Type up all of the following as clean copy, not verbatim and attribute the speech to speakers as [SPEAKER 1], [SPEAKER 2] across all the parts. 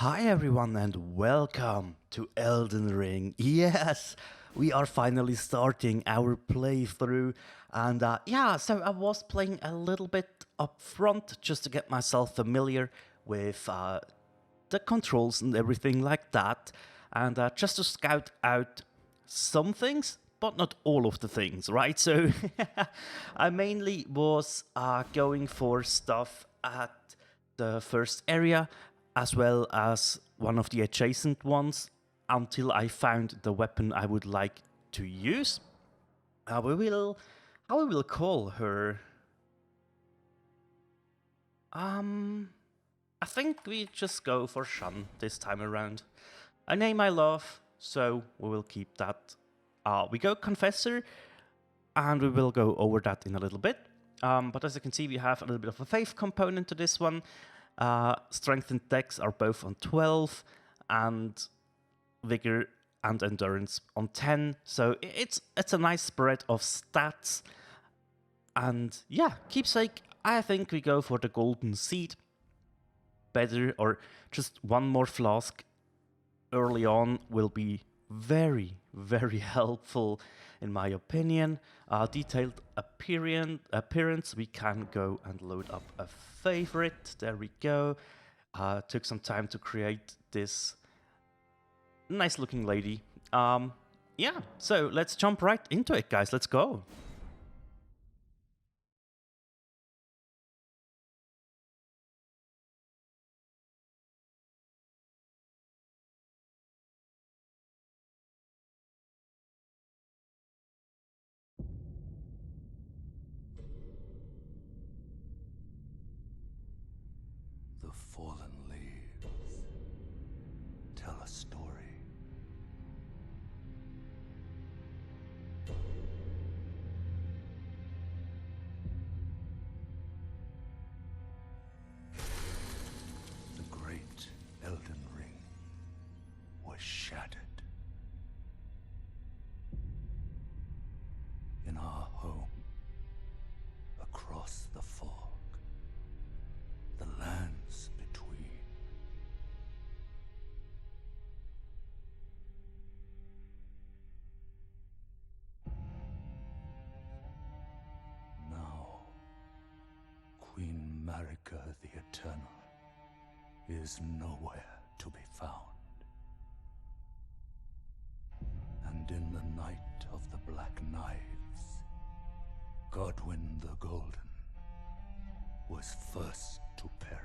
[SPEAKER 1] Hi everyone and welcome to Elden Ring. Yes, we are finally starting our playthrough and so I was playing a little bit up front just to get myself familiar with the controls and everything like that and just to scout out some things but not all of the things, right? So I mainly was going for stuff at the first area as well as one of the adjacent ones until I found the weapon I would like to use. We will, how we will call her? Um, I think we just go for Shan this time around. A name I love, so we will keep that. We go Confessor, and we will go over that in a little bit. But as you can see, we have a little bit of a faith component to this one. Strength and Dex are both on 12, and Vigor and Endurance on 10. So it's a nice spread of stats. And yeah, Keepsake, I think we go for the Golden Seed. Better, or just one more flask early on will be very, very helpful in my opinion. Detailed appearance, we can go and load up a favorite. There we go. Took some time to create this nice looking lady. Yeah, so let's jump right into it, guys. Let's go.
[SPEAKER 2] The fallen leaves tell a story. The great Elden Ring was shattered. In our home, across the fog, the lands between. Now, Queen Marika the Eternal is nowhere to be found. And in the night of the Black Knives, Godwyn the Golden was first to perish.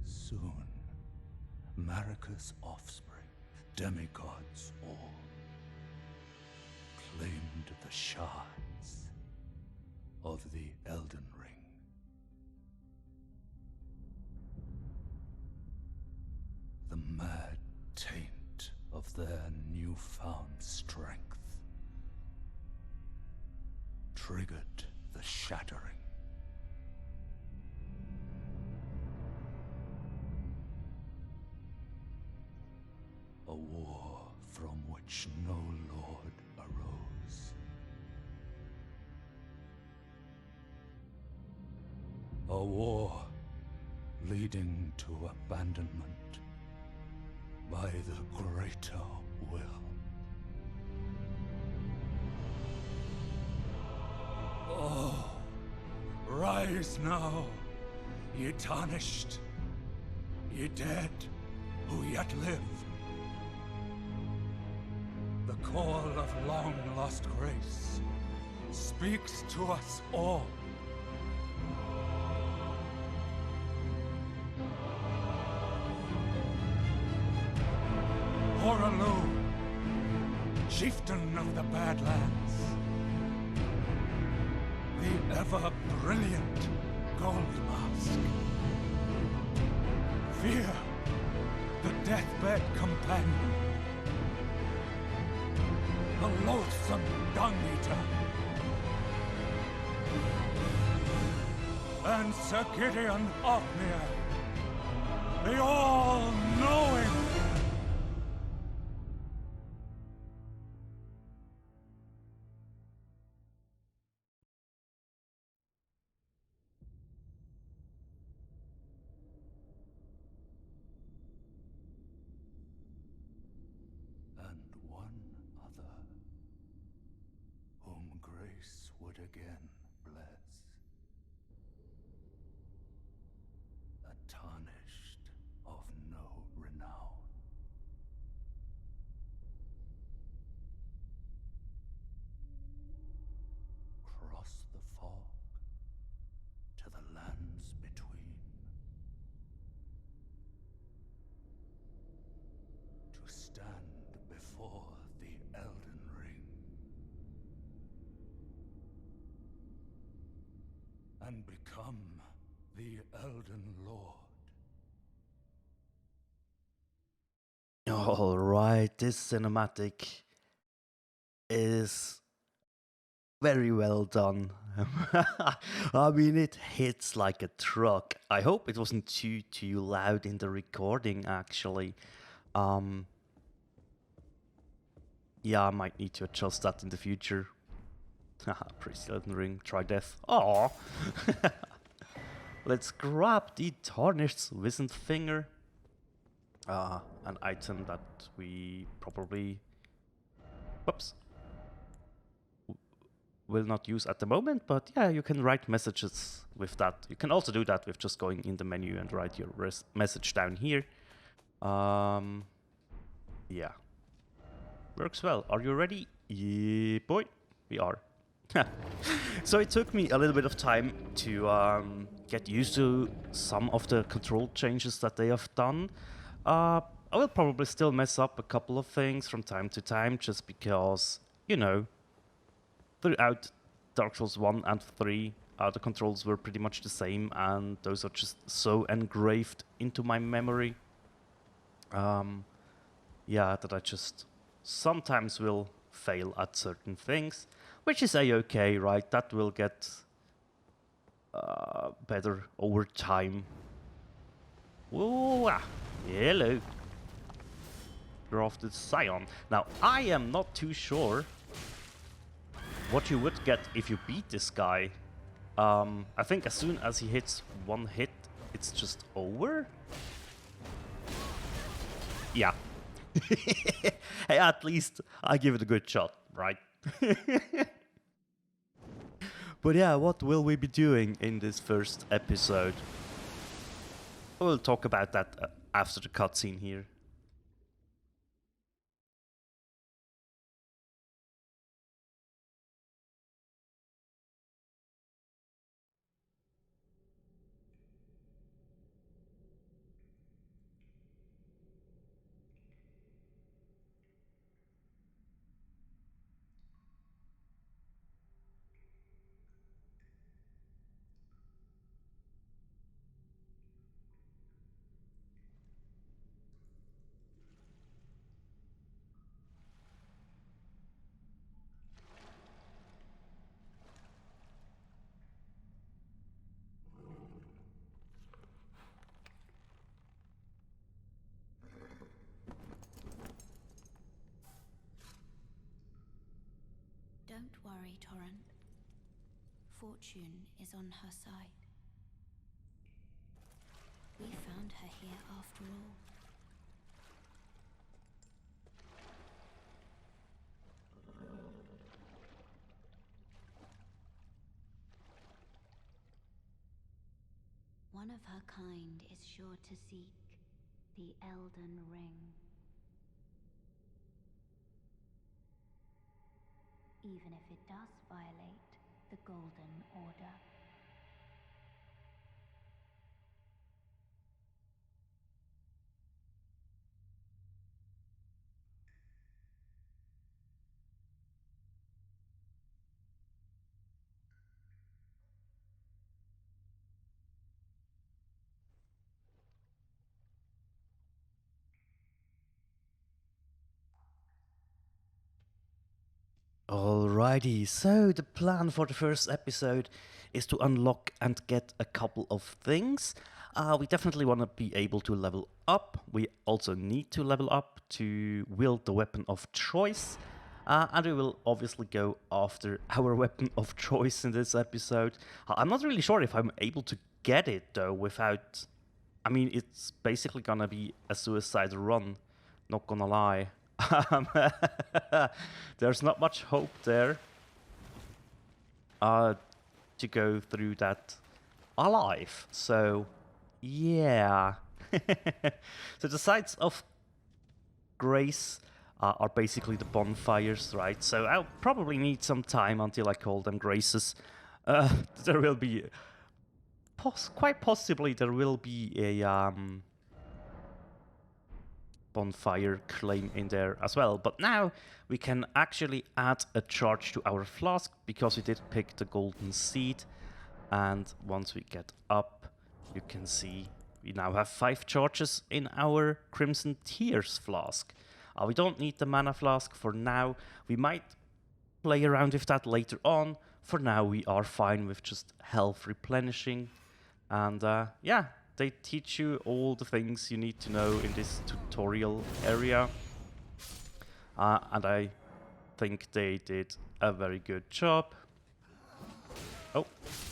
[SPEAKER 2] Soon, Marika's offspring, demigods all, claimed the shards of the Elden Ring. The mad taint of their newfound strength triggered the shattering. A war from which no lord arose. A war leading to abandonment by the greater will. Oh, rise now, ye tarnished, ye dead who yet live. The call of long-lost grace speaks to us all. Horalu, chieftain of the Badlands, the ever-brilliant Gold Mask. Fear, the deathbed companion, the loathsome dung-eater, and Sir Gideon Ofnir, the all-knowing. again bless. A tarnished of no renown. Cross the fog to the lands between. To stand before the Elden Ring. And become the Elden Lord.
[SPEAKER 1] Alright, this cinematic is very well done. I mean, it hits like a truck. I hope it wasn't too loud in the recording, actually. Yeah, I might need to adjust that in the future. Haha, praise the Elden Ring, try death. Aww. Let's grab the tarnished wizened finger. An item that we probably... Whoops. Will not use at the moment, but yeah, you can write messages with that. You can also do that with just going in the menu and write your message down here. Yeah. Works well. Are you ready? Yeah, boy. We are. So it took me a little bit of time to get used to some of the control changes that they have done. I will probably still mess up a couple of things from time to time, just because, you know, throughout Dark Souls 1 and 3, the controls were pretty much the same, and those are just so engraved into my memory. Yeah, that I just sometimes will fail at certain things, which is a-okay, right? That will get better over time. Ooh, hello. Grafted Scion. Now, I am not too sure what you would get if you beat this guy. I think as soon as he hits one hit, it's just over? Yeah. Hey, at least I give it a good shot, right? But yeah, what will we be doing in this first episode? We'll talk about that after the cutscene here.
[SPEAKER 3] Don't worry, Torrent. Fortune is on her side. We found her here after all. One of her kind is sure to seek the Elden Ring. Even if it does violate the Golden Order.
[SPEAKER 1] Alrighty, so the plan for the first episode is to unlock and get a couple of things. We definitely want to be able to level up. We also need to level up to wield the weapon of choice. And we will obviously go after our weapon of choice in this episode. I'm not really sure if I'm able to get it though without... I mean, it's basically gonna be a suicide run, not gonna lie. There's not much hope there. to go through that alive. So, yeah. So the sites of grace are basically the bonfires, right? So I'll probably need some time until I call them graces. There will be, quite possibly, there will be a bonfire claim in there as well. But now we can actually add a charge to our flask because we did pick the golden seed. And once we get up, you can see we now have 5 charges in our Crimson Tears flask. We don't need the mana flask for now. We might play around with that later on. For now, we are fine with just health replenishing. And yeah, they teach you all the things you need to know in this tutorial area. And I think they did a very good job. Oh,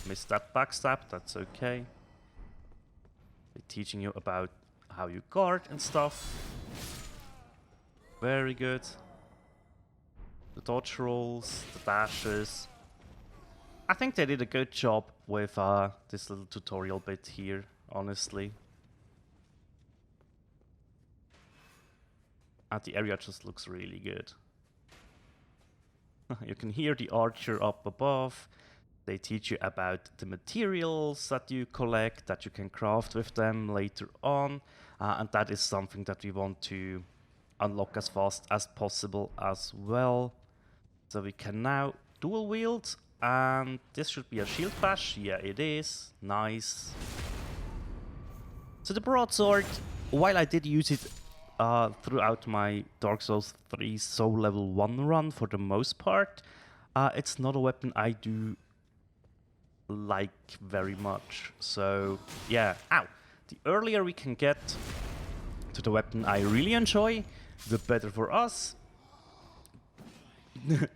[SPEAKER 1] missed that backstab, that's okay. They're teaching you about how you guard and stuff. Very good. The dodge rolls, the dashes. I think they did a good job with this little tutorial bit here, honestly. And the area just looks really good. You can hear the archer up above. They teach you about the materials that you collect, that you can craft with them later on. And that is something that we want to unlock as fast as possible as well. So we can now dual wield, and this should be a shield bash. Yeah, it is. Nice. So the broadsword, while I did use it throughout my Dark Souls 3 Soul Level 1 run for the most part, it's not a weapon I do like very much. So yeah, ow. The earlier we can get to the weapon I really enjoy, the better for us.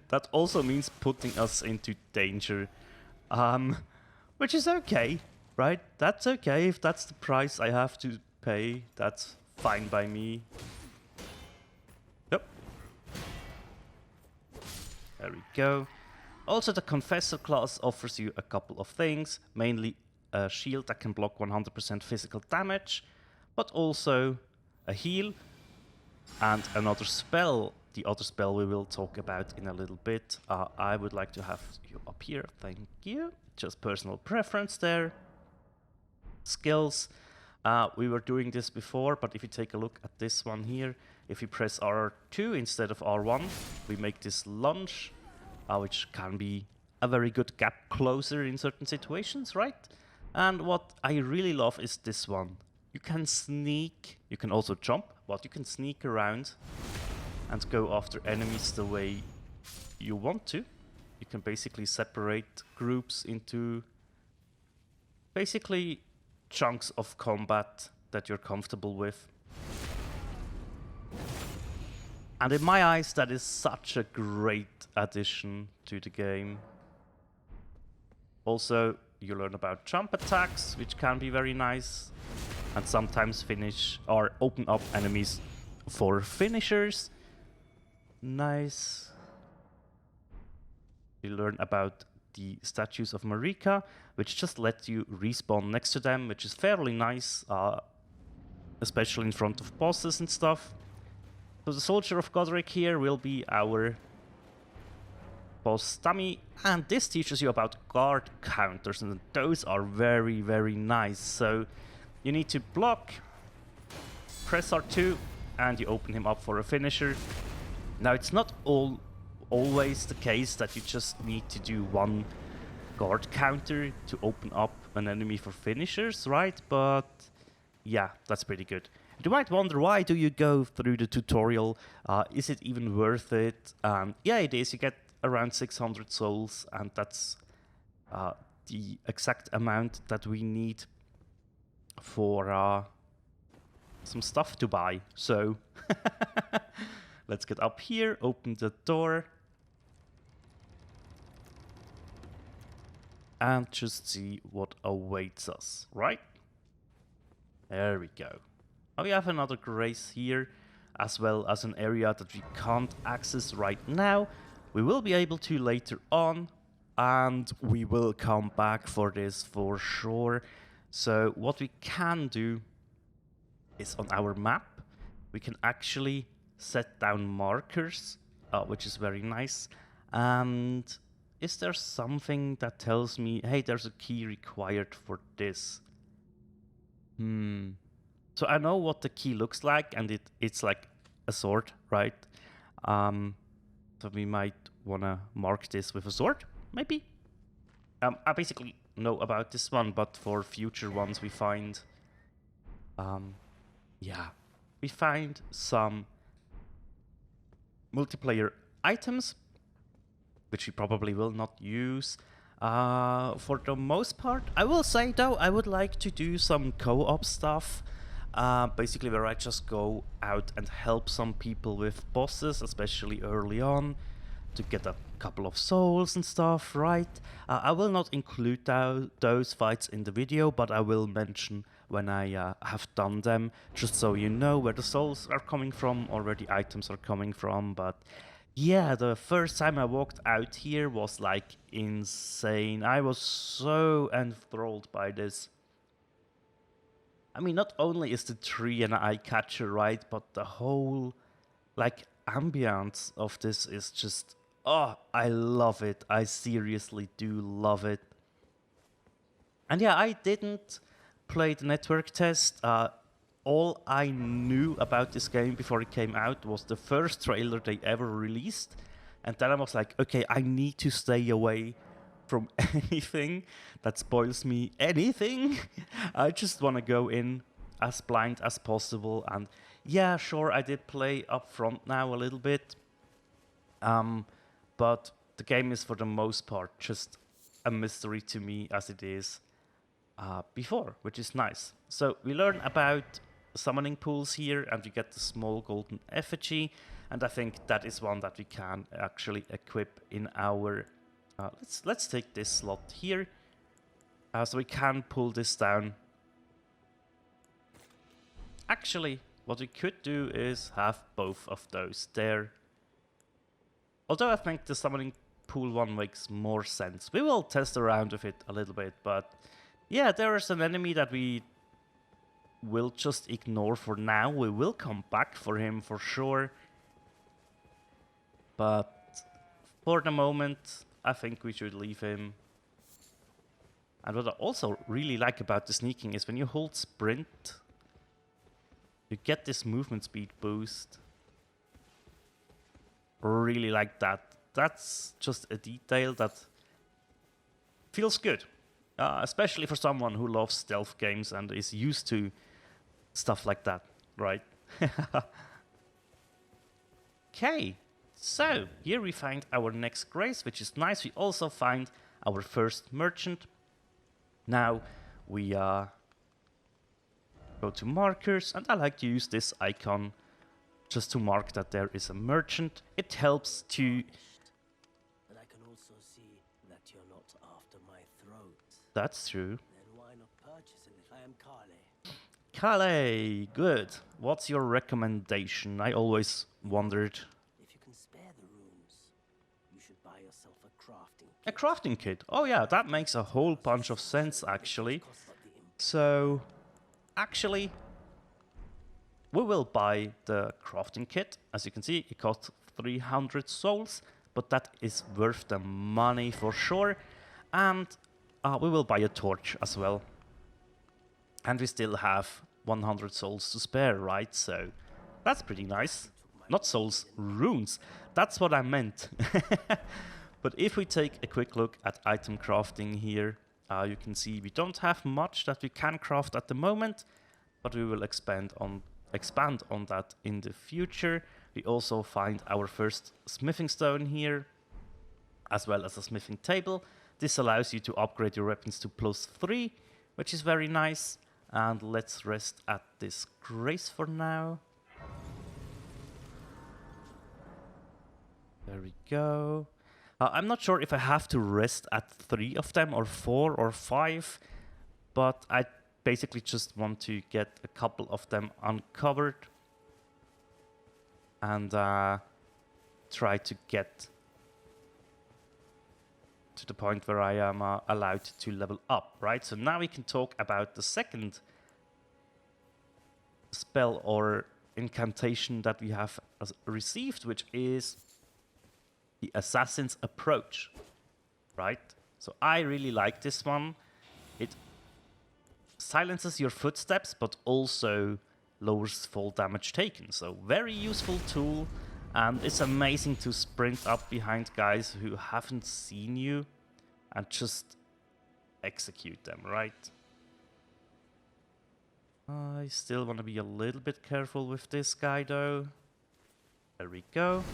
[SPEAKER 1] That also means putting us into danger, which is okay, right? That's okay. If that's the price I have to pay, that's fine by me. Yep. There we go. Also, the Confessor class offers you a couple of things, mainly a shield that can block 100% physical damage, but also a heal and another spell. The other spell we will talk about in a little bit. I would like to have you up here, thank you. Just personal preference there. Skills. We were doing this before, but if you take a look at this one here, if you press R2 instead of R1, we make this lunge, which can be a very good gap closer in certain situations, right? And what I really love is this one. You can sneak, you can also jump, but you can sneak around and go after enemies the way you want to. You can basically separate groups into basically chunks of combat that you're comfortable with. And in my eyes, that is such a great addition to the game. Also, you learn about jump attacks, which can be very nice, and sometimes finish or open up enemies for finishers. Nice. You learn about the statues of Marika, which just let you respawn next to them, which is fairly nice, especially in front of bosses and stuff. So the Soldier of Godric here will be our boss dummy, and this teaches you about guard counters, and those are very, very nice. So you need to block, press R2, and you open him up for a finisher. Now it's not always the case that you just need to do one guard counter to open up an enemy for finishers, right? But yeah, that's pretty good. You might wonder, why do you go through the tutorial? Is it even worth it? Yeah, it is. You get around 600 souls, and that's the exact amount that we need for some stuff to buy. So let's get up here, open the door, and just see what awaits us, right? There we go. We have another grace here, as well as an area that we can't access right now. We will be able to later on, and we will come back for this for sure. So what we can do is on our map, we can actually set down markers, which is very nice. And is there something that tells me, hey, there's a key required for this? So I know what the key looks like, and it's like a sword, right? So we might want to mark this with a sword, maybe? I basically know about this one, but for future ones we find... yeah, we find some multiplayer items, which we probably will not use for the most part. I will say though, I would like to do some co-op stuff, basically where I just go out and help some people with bosses, especially early on, to get a couple of souls and stuff, right? I will not include those fights in the video, but I will mention when I have done them, just so you know where the souls are coming from or where the items are coming from. But yeah, the first time I walked out here was like insane. I was so enthralled by this. I mean, not only is the tree an eye catcher, right, but the whole like ambience of this is just, oh, I love it. I seriously do love it. And yeah, I didn't play the network test. All I knew about this game before it came out was the first trailer they ever released. And then I was like, okay, I need to stay away from anything that spoils me anything. I just want to go in as blind as possible. And yeah, sure, I did play up front now a little bit. But the game is for the most part just a mystery to me as it is before, which is nice. So we learn about summoning pools here, and we get the small golden effigy, and I think that is one that we can actually equip in our... let's take this slot here, so we can pull this down. Actually, what we could do is have both of those there. Although I think the summoning pool one makes more sense. We will test around with it a little bit, but yeah, there is an enemy that we will just ignore for now. We will come back for him for sure. But for the moment, I think we should leave him. And what I also really like about the sneaking is when you hold sprint, you get this movement speed boost. Really like that. That's just a detail that feels good. Especially for someone who loves stealth games and is used to stuff like that, right? Okay, so here we find our next grace, which is nice. We also find our first merchant. Now we go to markers, and I like to use this icon just to mark that there is a merchant. It helps to...
[SPEAKER 4] But I can also see that you're not after my throat.
[SPEAKER 1] That's true.
[SPEAKER 4] Then why not purchase it? I am Kale.
[SPEAKER 1] Kale, good. What's your recommendation? I always wondered.
[SPEAKER 4] If you can spare the runes, you should buy yourself a crafting kit.
[SPEAKER 1] A crafting kit. Oh yeah, that makes a whole bunch of sense actually. So, actually, we will buy the crafting kit. As you can see, it costs 300 souls, but that is worth the money for sure. And we will buy a torch as well. And we still have 100 souls to spare, right? So that's pretty nice. Not souls, runes. That's what I meant. But if we take a quick look at item crafting here, you can see we don't have much that we can craft at the moment, but we will expand on that in the future. We also find our first smithing stone here, as well as a smithing table. This allows you to upgrade your weapons to +3, which is very nice. And let's rest at this grace for now. There we go. I'm not sure if I have to rest at 3 of them, or 4 or 5, but I basically just want to get a couple of them uncovered and try to get to the point where I am allowed to level up, right? So now we can talk about the second spell or incantation that we have received, which is the Assassin's Approach, right? So I really like this one. It silences your footsteps, but also lowers fall damage taken. So very useful tool, and it's amazing to sprint up behind guys who haven't seen you and just execute them, right? I still want to be a little bit careful with this guy though. There we go.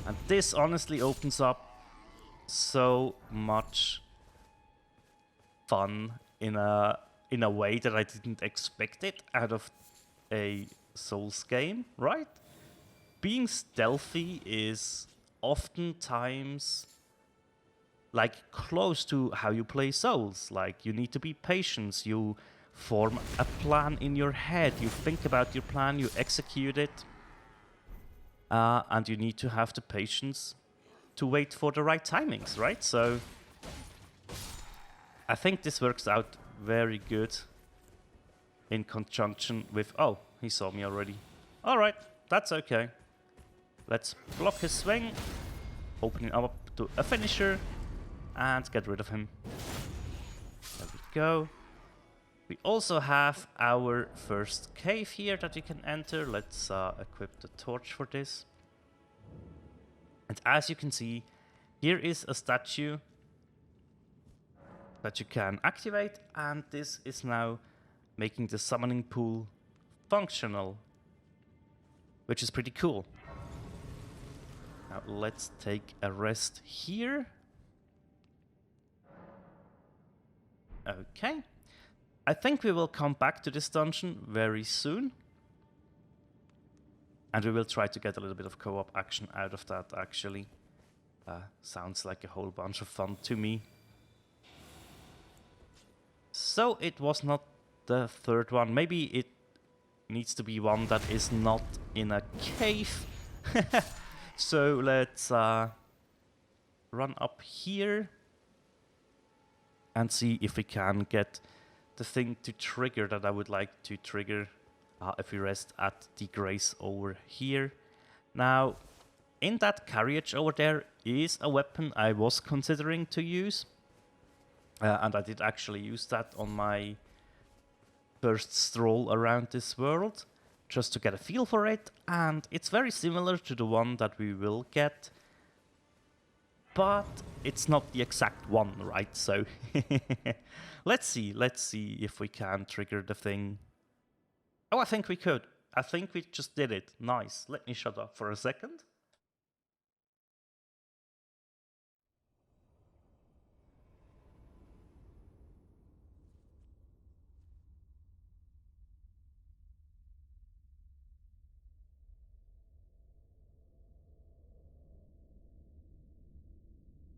[SPEAKER 1] And this honestly opens up so much fun in a way that I didn't expect it out of a Souls game, right? Being stealthy is oftentimes like close to how you play Souls. Like you need to be patient, you form a plan in your head, you think about your plan, you execute it, and you need to have the patience to wait for the right timings, right? So I think this works out very good in conjunction with... Oh, he saw me already. Alright, that's okay. Let's block his swing, opening up to a finisher, and get rid of him. There we go. We also have our first cave here that we can enter. Let's equip the torch for this. And as you can see, here is a statue that you can activate, and this is now making the summoning pool functional, which is pretty cool. Now let's take a rest here. Okay. I think we will come back to this dungeon very soon. And we will try to get a little bit of co-op action out of that, actually. Sounds like a whole bunch of fun to me. So it was not the third one. Maybe it needs to be one that is not in a cave. So let's run up here and see if we can get the thing to trigger that I would like to trigger if we rest at the grace over here. Now, in that carriage over there is a weapon I was considering to use. And I did actually use that on my first stroll around this world, just to get a feel for it. And it's very similar to the one that we will get, but it's not the exact one, right? So let's see if we can trigger the thing. Oh, I think we could. I think we just did it. Nice. Let me shut up for a second.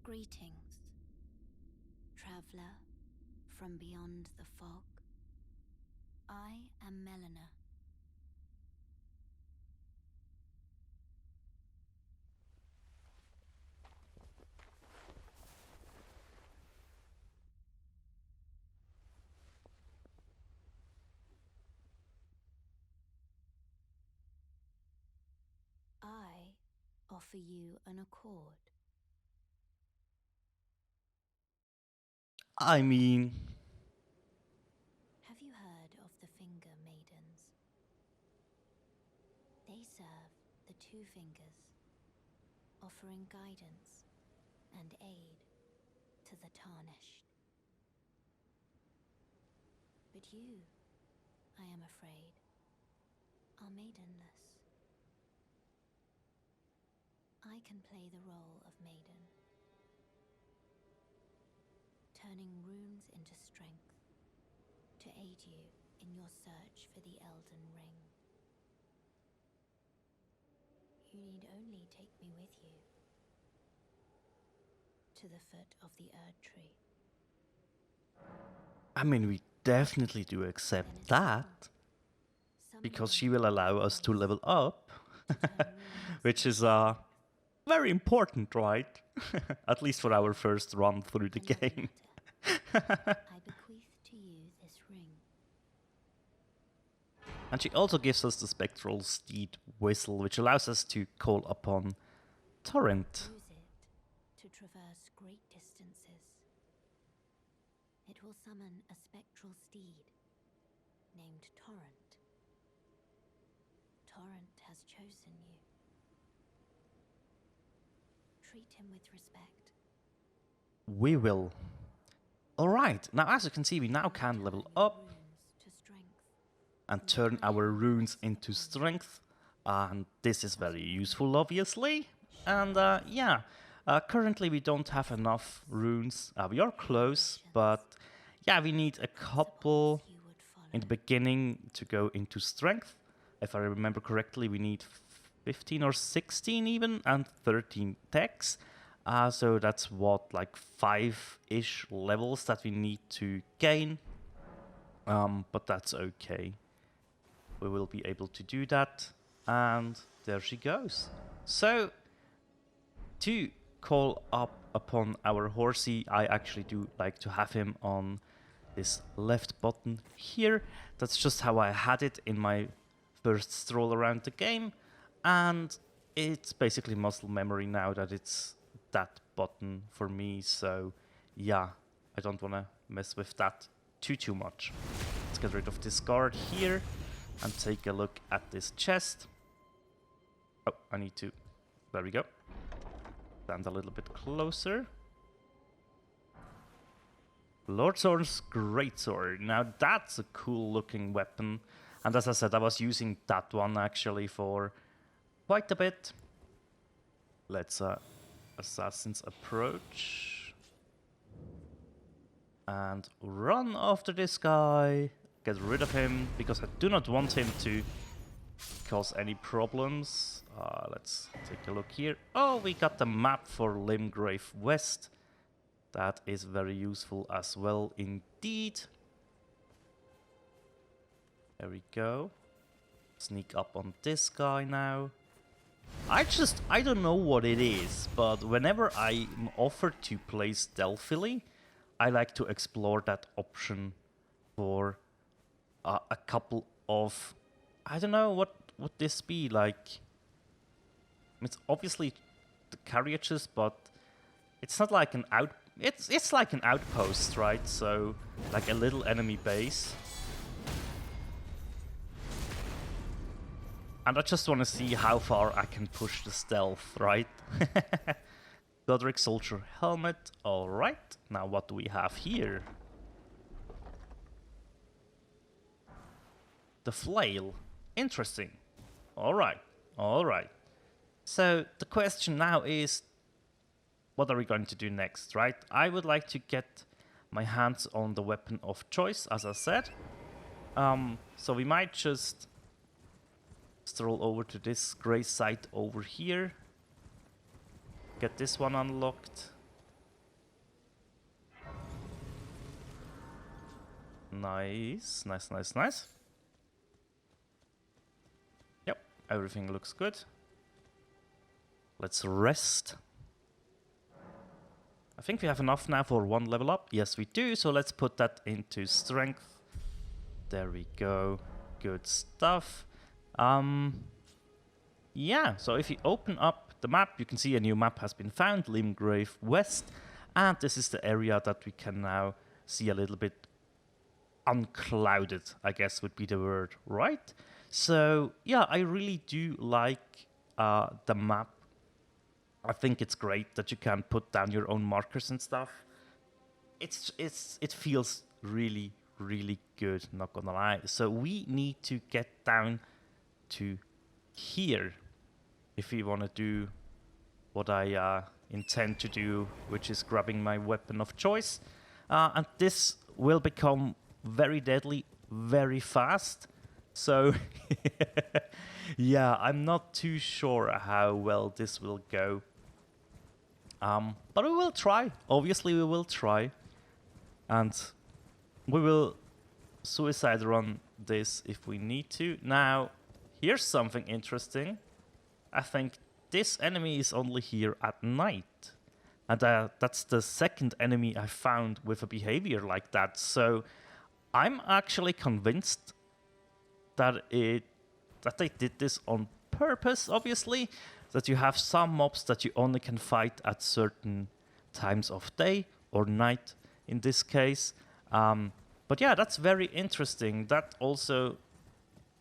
[SPEAKER 3] Greetings, traveler from beyond the fog. I am Melina. I offer you an accord.
[SPEAKER 1] I mean...
[SPEAKER 3] Have you heard of the Finger Maidens? They serve the Two Fingers, offering guidance and aid to the tarnished. But you, I am afraid, are maidenless. I can play the role of maiden, turning runes into strength to aid you in your search for the Elden Ring. You need only take me with you to the foot of the Erd Tree.
[SPEAKER 1] I mean, we definitely do accept that, because she will allow us to level up, which is very important, right? At least for our first run through the
[SPEAKER 3] Another
[SPEAKER 1] game.
[SPEAKER 3] matter. I bequeath to you this ring.
[SPEAKER 1] And she also gives us the spectral steed whistle, which allows us to call upon Torrent.
[SPEAKER 3] Use it to traverse great distances. It will summon a spectral steed named Torrent. Torrent has chosen you. Treat him with respect.
[SPEAKER 1] We will. Alright, now as you can see, we now can level up
[SPEAKER 3] Runes to strength.
[SPEAKER 1] and turn our runes into strength. And this is very useful, obviously. And yeah, currently we don't have enough runes. We are close, but yeah, we need a couple
[SPEAKER 3] You would follow.
[SPEAKER 1] in the beginning to go into strength. If I remember correctly, we need 15 or 16 even, and 13 techs. So that's what, like 5-ish levels that we need to gain. But that's okay. We will be able to do that. And there she goes. So, to call up upon our horsey, I actually do like to have him on this left button here. That's just how I had it in my first stroll around the game. And it's basically muscle memory now that it's that button for me. So, yeah, I don't want to mess with that too much. Let's get rid of this guard here and take a look at this chest. Oh, I need to... There we go. Stand a little bit closer. Lord Zorn's Greatsword. Now that's a cool looking weapon. And as I said, I was using that one actually for quite a bit. Let's Assassin's Approach. And run after this guy. Get rid of him, because I do not want him to cause any problems. Let's take a look here. Oh, we got the map for Limgrave West. That is very useful as well indeed. There we go. Sneak up on this guy now. I don't know what it is, but whenever I'm offered to play stealthily, I like to explore that option for a couple of... I don't know, what would this be like? It's obviously the carriages, but it's not like an out... It's like an outpost, right? So, like a little enemy base. And I just want to see how far I can push the stealth, right? Godric Soldier Helmet, alright. Now what do we have here? The Flail. Interesting. Alright, alright. So the question now is, what are we going to do next, right? I would like to get my hands on the weapon of choice, as I said. So we might just stroll over to this grey site over here. Get this one unlocked. Nice, nice, nice, nice. Yep, everything looks good. Let's rest. I think we have enough now for one level up. Yes, we do. So let's put that into strength. There we go. Good stuff. Yeah, so if you open up the map, you can see a new map has been found, Limgrave West. And this is the area that we can now see a little bit unclouded, I guess would be the word, right? So, yeah, I really do like the map. I think it's great that you can put down your own markers and stuff. It feels really, really good, not gonna lie. So we need to get down to here if we want to do what I intend to do, which is grabbing my weapon of choice. And this will become very deadly very fast. So, yeah, I'm not too sure how well this will go. But we will try. Obviously, we will try. And we will suicide run this if we need to. Now, here's something interesting. I think this enemy is only here at night. And that's the second enemy I found with a behavior like that. So I'm actually convinced that they did this on purpose, obviously. That you have some mobs that you only can fight at certain times of day or night in this case. But yeah, that's very interesting. That also,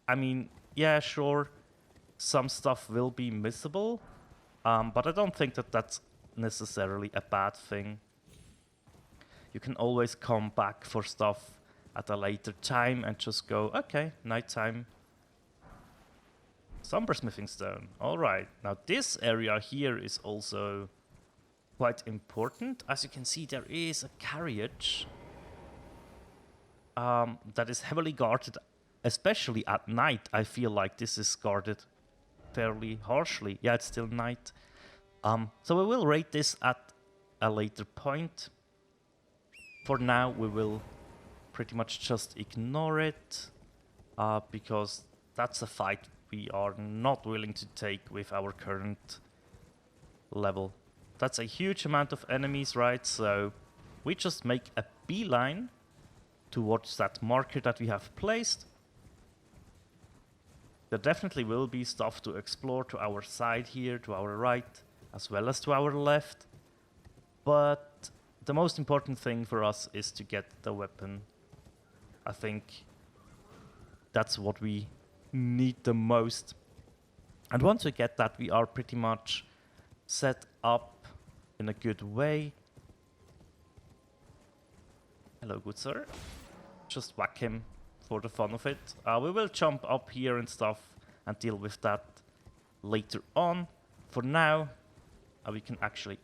[SPEAKER 1] I mean, yeah, sure, some stuff will be missable, but I don't think that that's necessarily a bad thing. You can always come back for stuff at a later time and just go, okay, nighttime. Sombersmithing stone. Alright, now this area here is also quite important. As you can see, there is a carriage that is heavily guarded, especially at night. I feel like this is guarded fairly harshly. Yeah, it's still night. So we will rate this at a later point. For now, we will pretty much just ignore it, because that's a fight we are not willing to take with our current level. That's a huge amount of enemies, right? So we just make a beeline towards that marker that we have placed. There definitely will be stuff to explore to our side here, to our right, as well as to our left. But the most important thing for us is to get the weapon. I think that's what we need the most. And once we get that, we are pretty much set up in a good way. Hello, good sir. Just whack him for the fun of it. We will jump up here and stuff and deal with that later on. For now, we can actually...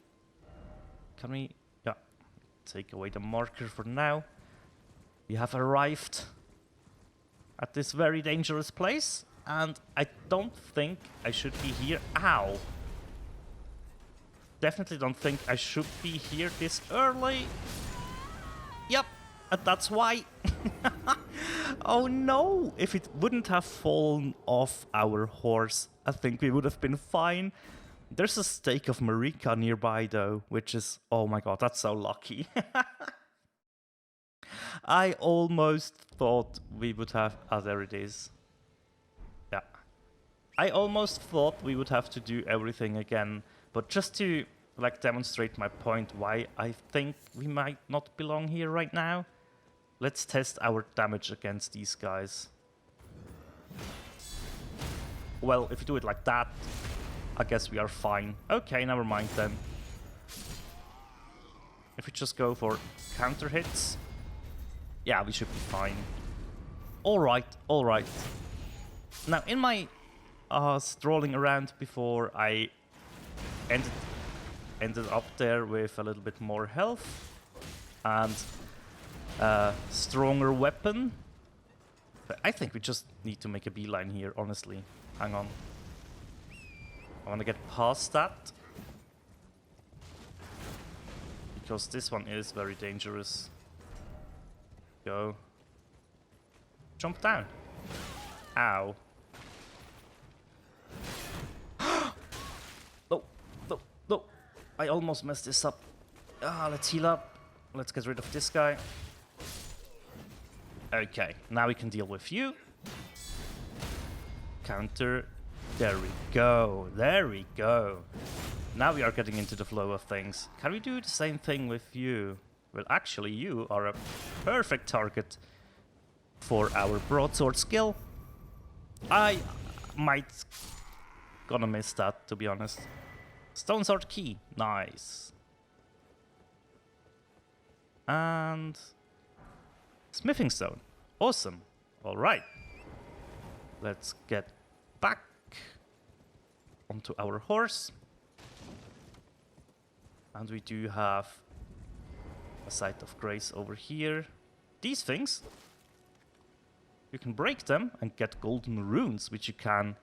[SPEAKER 1] Can we... Yeah, take away the marker for now. We have arrived at this very dangerous place, and I don't think I should be here. Ow! Definitely don't think I should be here this early. Yep, and that's why. Oh no! If it wouldn't have fallen off our horse, I think we would have been fine. There's a stake of Marika nearby though, which is... Oh my god, that's so lucky. I almost thought we would have... Ah, there it is. Yeah. I almost thought we would have to do everything again, but just to like demonstrate my point why I think we might not belong here right now, let's test our damage against these guys. Well, if we do it like that, I guess we are fine. Okay, never mind then. If we just go for counter hits, yeah, we should be fine. Alright, alright. Now, in my strolling around before, I ended up there with a little bit more health and a stronger weapon. But I think we just need to make a beeline here, honestly. Hang on. I want to get past that, because this one is very dangerous. Go. Jump down. Ow. No, no, no. I almost messed this up. Let's heal up. Let's get rid of this guy. Okay, now we can deal with you. Counter. There we go. There we go. Now we are getting into the flow of things. Can we do the same thing with you? Well, actually, you are a perfect target for our broadsword skill. I might gonna miss that, to be honest. Stone sword key. Nice. And smithing stone. Awesome. All right. Let's get back onto our horse. And we do have a site of grace over here. These things, you can break them and get golden runes, which you can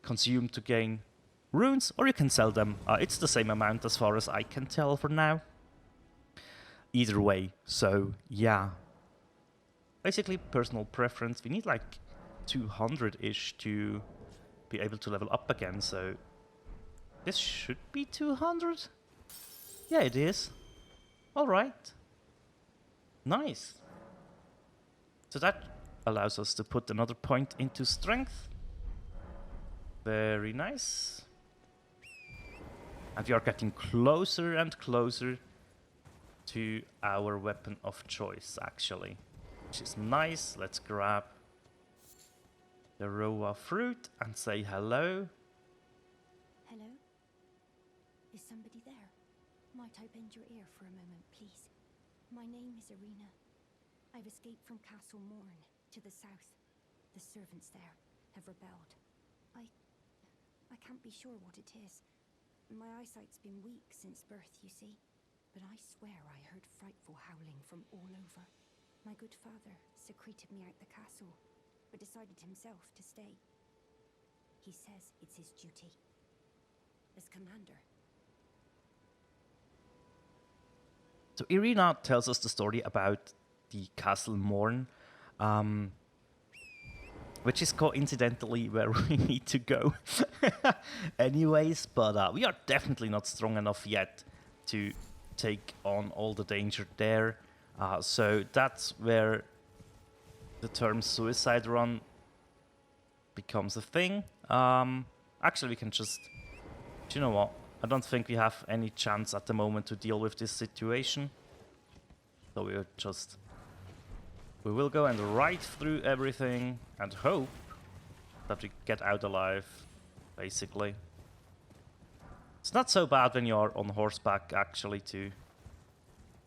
[SPEAKER 1] consume to gain runes, or you can sell them. It's the same amount as far as I can tell for now. Either way, so yeah. Basically, personal preference. We need like 200-ish to be able to level up again, so This should be 200? Yeah, it is. Alright. Nice. So that allows us to put another point into strength. Very nice. And we are getting closer and closer to our weapon of choice, actually. Which is nice. Let's grab the raw fruit and say hello.
[SPEAKER 3] Hello? Is somebody there? Might I bend your ear for a moment, please? My name is Irina. I've escaped from Castle Morn to the south. The servants there have rebelled. I can't be sure what it is. My eyesight's been weak since birth, you see. But I swear I heard frightful howling from all over. My good father secreted me out the castle, but decided himself to stay. He says it's his duty. As commander.
[SPEAKER 1] So Irina tells us the story about the Castle Morn, which is coincidentally where we need to go anyways, but we are definitely not strong enough yet to take on all the danger there. So that's where the term suicide run becomes a thing. Actually, we can just... Do you know what? I don't think we have any chance at the moment to deal with this situation. So we will go and ride through everything and hope that we get out alive, basically. It's not so bad when you're on horseback, actually, to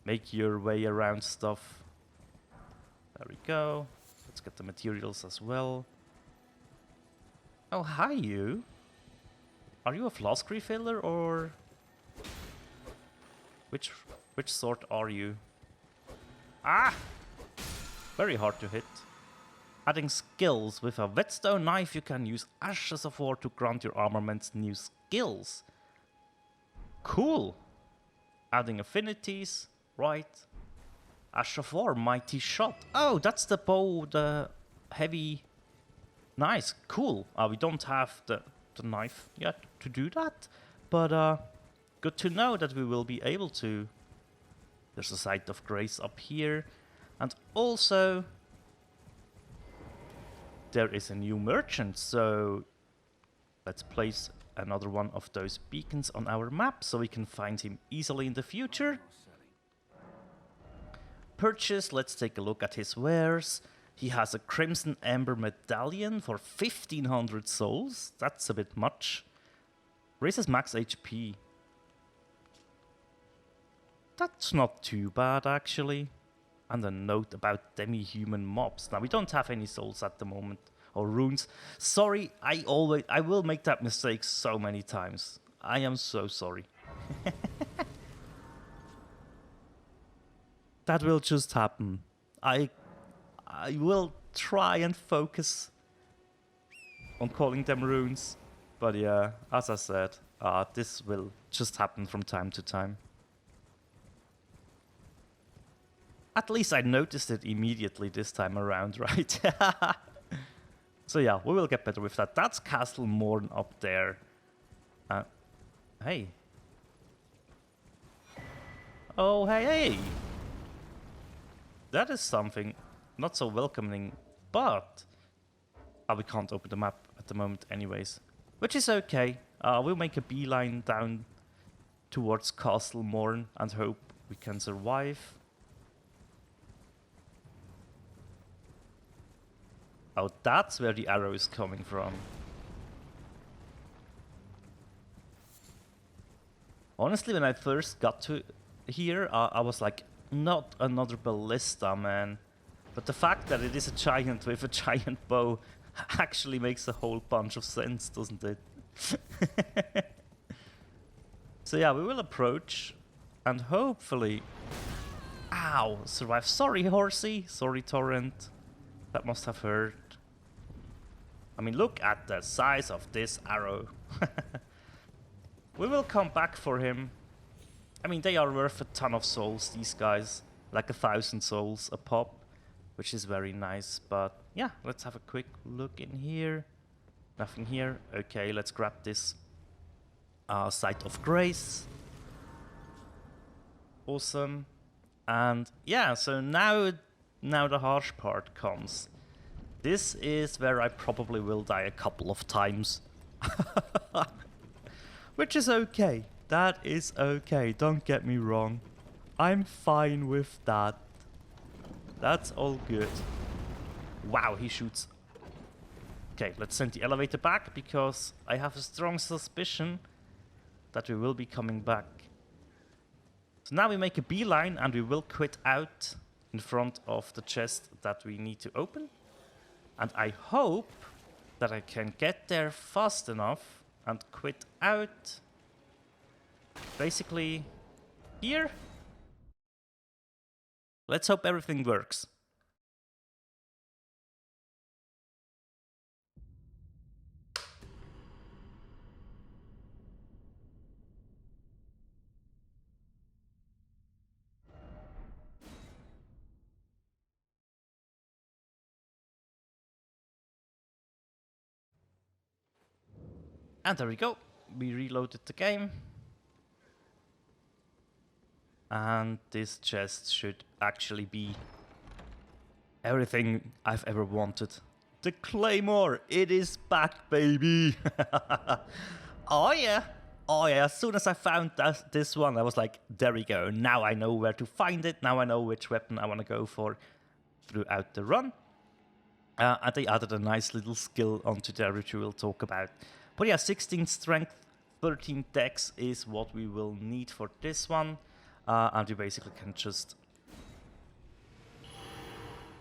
[SPEAKER 1] make your way around stuff. There we go. Let's get the materials as well. Oh, hi, you. Are you a flask refiller, or... Which sort are you? Ah! Very hard to hit. Adding skills. With a whetstone knife, you can use ashes of war to grant your armaments new skills. Cool. Adding affinities. Right. Ash of war, mighty shot. Oh, that's the bow, the heavy... Nice, cool. We don't have the knife yet to do that, but good to know that we will be able to. There's a site of grace up here, and also there is a new merchant, so let's place another one of those beacons on our map so we can find him easily in the future. Purchase, let's take a look at his wares. He has a Crimson Ember Medallion for 1500 souls. That's a bit much. Raises max HP. That's not too bad, actually. And a note about demi-human mobs. Now, we don't have any souls at the moment. Or runes. Sorry, I will make that mistake so many times. I am so sorry. That will just happen. I will try and focus on calling them runes. But yeah, as I said, this will just happen from time to time. At least I noticed it immediately this time around, right? So yeah, we will get better with that. That's Castle Morn up there. Hey. Oh, hey. That is something not so welcoming, but we can't open the map at the moment anyways. Which is okay. We'll make a beeline down towards Castle Morn and hope we can survive. Oh, that's where the arrow is coming from. Honestly, when I first got to here, I was like, not another ballista, man. But the fact that it is a giant with a giant bow actually makes a whole bunch of sense, doesn't it? So yeah, we will approach and hopefully... Ow! Survive. Sorry, horsey. Sorry, Torrent. That must have hurt. I mean, look at the size of this arrow. We will come back for him. I mean, they are worth a ton of souls, these guys. Like 1,000 souls a pop, which is very nice. But yeah, let's have a quick look in here. Nothing here. Okay, let's grab this Site of Grace. Awesome. And yeah, so now the harsh part comes. This is where I probably will die a couple of times. Which is okay. That is okay, don't get me wrong. I'm fine with that. That's all good. Wow, he shoots. Okay, let's send the elevator back because I have a strong suspicion that we will be coming back. So now we make a beeline and we will quit out in front of the chest that we need to open. And I hope that I can get there fast enough and quit out basically here. Let's hope everything works. And there we go. We reloaded the game. And this chest should actually be everything I've ever wanted. The Claymore, it is back, baby. Oh yeah. Oh yeah, as soon as I found this one, I was like, there we go. Now I know where to find it. Now I know which weapon I want to go for throughout the run. And they added a nice little skill onto there, which we will talk about. But yeah, 16 strength, 13 dex is what we will need for this one. And we basically can just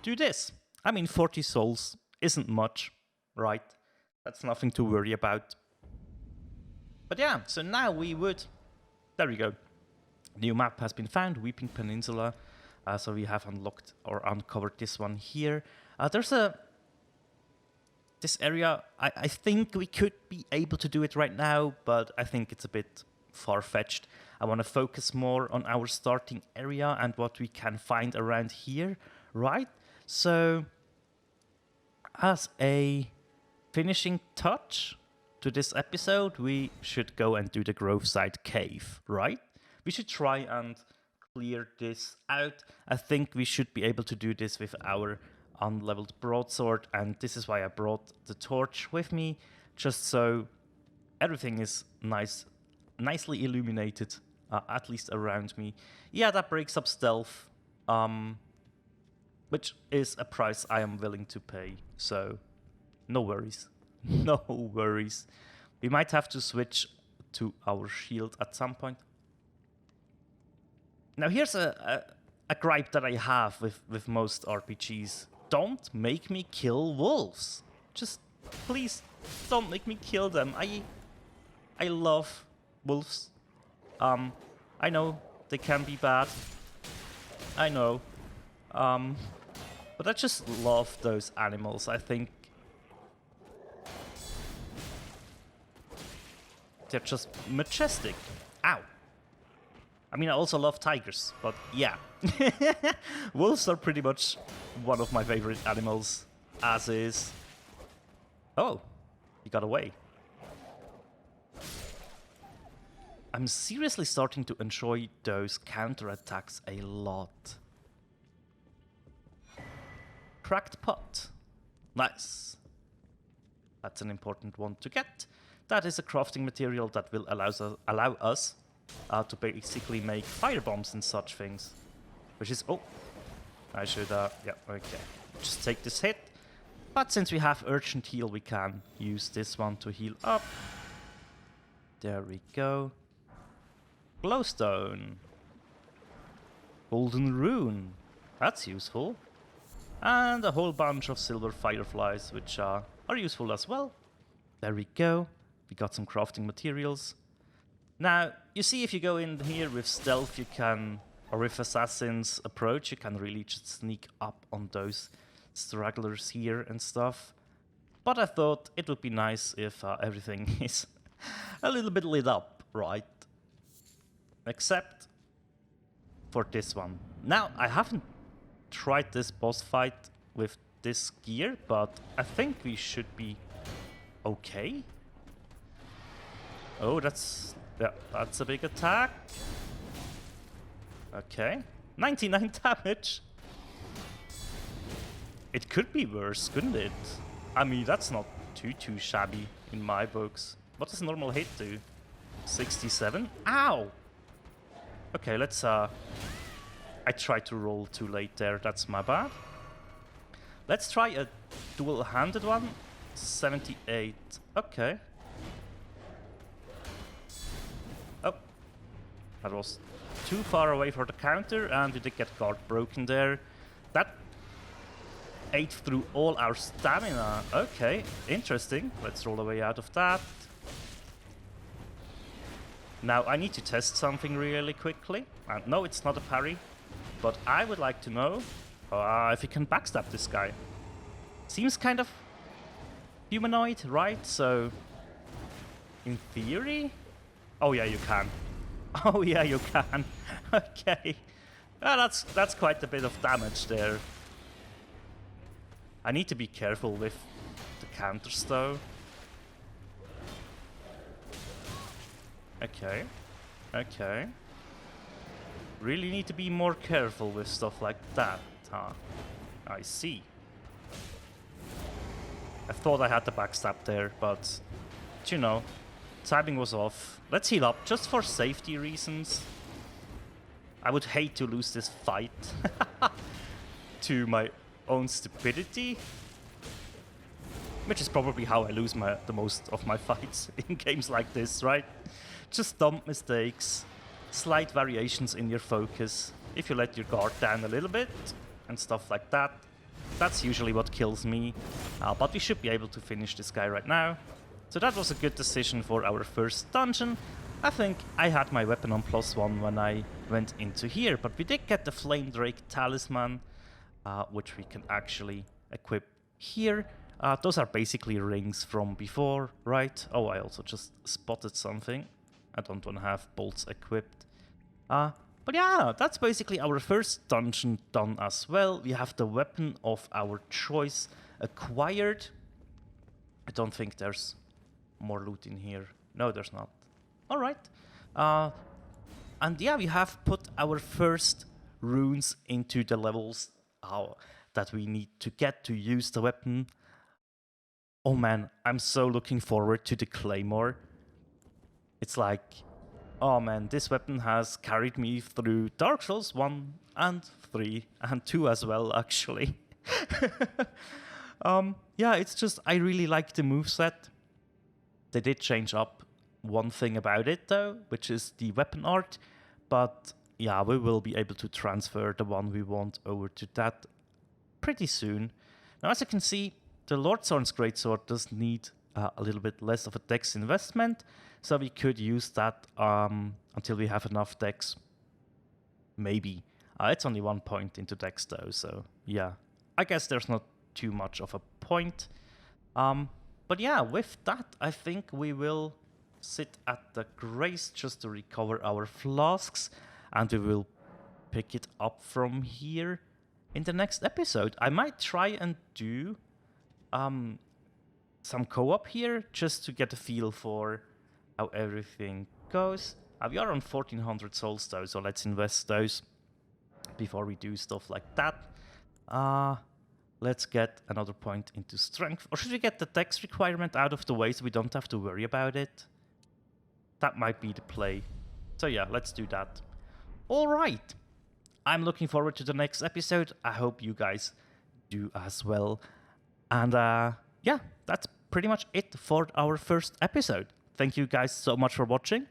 [SPEAKER 1] do this. I mean, 40 souls isn't much, right? That's nothing to worry about. But yeah, so now we would... There we go. New map has been found, Weeping Peninsula. So we have unlocked or uncovered this one here. There's a... This area, I think we could be able to do it right now, but I think it's a bit far-fetched. I want to focus more on our starting area and what we can find around here, right? So, as a finishing touch to this episode, we should go and do the Groveside Cave, right? We should try and clear this out. I think we should be able to do this with our unleveled broadsword, and this is why I brought the torch with me, just so everything is nicely illuminated, at least around me. Yeah, that breaks up stealth, which is a price I am willing to pay, so no worries. No worries. We might have to switch to our shield at some point. Now here's a gripe that I have with most RPGs. Don't make me kill wolves. Just please don't make me kill them. I love wolves. I know they can be bad. I know. But I just love those animals. I think they're just majestic. Ow. I mean, I also love tigers, but yeah. Wolves are pretty much one of my favorite animals, as is... Oh, he got away. I'm seriously starting to enjoy those counterattacks a lot. Cracked pot. Nice. That's an important one to get. That is a crafting material that will allow us to basically make fire bombs and such things. Which is... Oh, I should... yeah, okay. Just take this hit. But since we have urgent heal, we can use this one to heal up. There we go. Glowstone. Golden rune. That's useful. And a whole bunch of silver fireflies, which are useful as well. There we go. We got some crafting materials. Now, you see, if you go in here with stealth, you can, or with assassin's approach, you can really just sneak up on those stragglers here and stuff. But I thought it would be nice if everything is a little bit lit up, right? Except for this one. Now, I haven't tried this boss fight with this gear, but I think we should be okay. Oh, that's a big attack. Okay. 99 damage. It could be worse, couldn't it? I mean, that's not too shabby in my books. What does normal hit do? 67? Ow! Okay, let's I tried to roll too late there, that's my bad. Let's try a dual-handed one. 78. Okay. Oh. That was too far away for the counter, and we did get guard broken there. That ate through all our stamina. Okay, interesting. Let's roll away out of that. Now I need to test something really quickly. And no, it's not a parry, but I would like to know if you can backstab this guy. Seems kind of humanoid, right? So, in theory? Oh yeah, you can. Oh yeah, you can. Okay. That's quite a bit of damage there. I need to be careful with the counters though. Okay. Okay. Really need to be more careful with stuff like that, huh? I see. I thought I had the backstab there, but you know, timing was off. Let's heal up, just for safety reasons. I would hate to lose this fight to my own stupidity, which is probably how I lose the most of my fights in games like this, right? Just dumb mistakes, slight variations in your focus. If you let your guard down a little bit and stuff like that, that's usually what kills me. But we should be able to finish this guy right now. So that was a good decision for our first dungeon. I think I had my weapon on +1 when I went into here, but we did get the Flame Drake Talisman, which we can actually equip here. Those are basically rings from before, right? Oh, I also just spotted something. I don't want to have bolts equipped. But yeah, that's basically our first dungeon done as well. We have the weapon of our choice acquired. I don't think there's more loot in here. No, there's not. Alright. And yeah, we have put our first runes into the levels that we need to get to use the weapon. Oh man, I'm so looking forward to the Claymore. It's like, oh man, this weapon has carried me through Dark Souls 1 and 3 and 2 as well, actually. Yeah, it's just, I really like the moveset. They did change up one thing about it though, which is the weapon art. But yeah, we will be able to transfer the one we want over to that pretty soon. Now, as you can see, the Lord Zorn's Greatsword does need a little bit less of a dex investment, so we could use that until we have enough dex. Maybe. It's only 1 point into dex though, so yeah. I guess there's not too much of a point. But yeah, with that, I think we will sit at the Grace just to recover our flasks, and we will pick it up from here in the next episode. I might try and do some co-op here just to get a feel for how everything goes. We are on 1400 souls though, so let's invest those before we do stuff like that. Let's get another point into strength. Or should we get the dex requirement out of the way so we don't have to worry about it? That might be the play. So yeah, let's do that. All right. I'm looking forward to the next episode. I hope you guys do as well. And yeah, that's pretty much it for our first episode. Thank you guys so much for watching.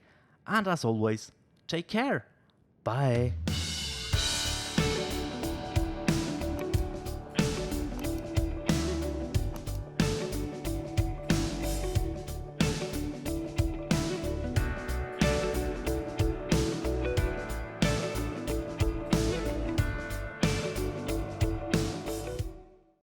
[SPEAKER 1] And as always, take care. Bye.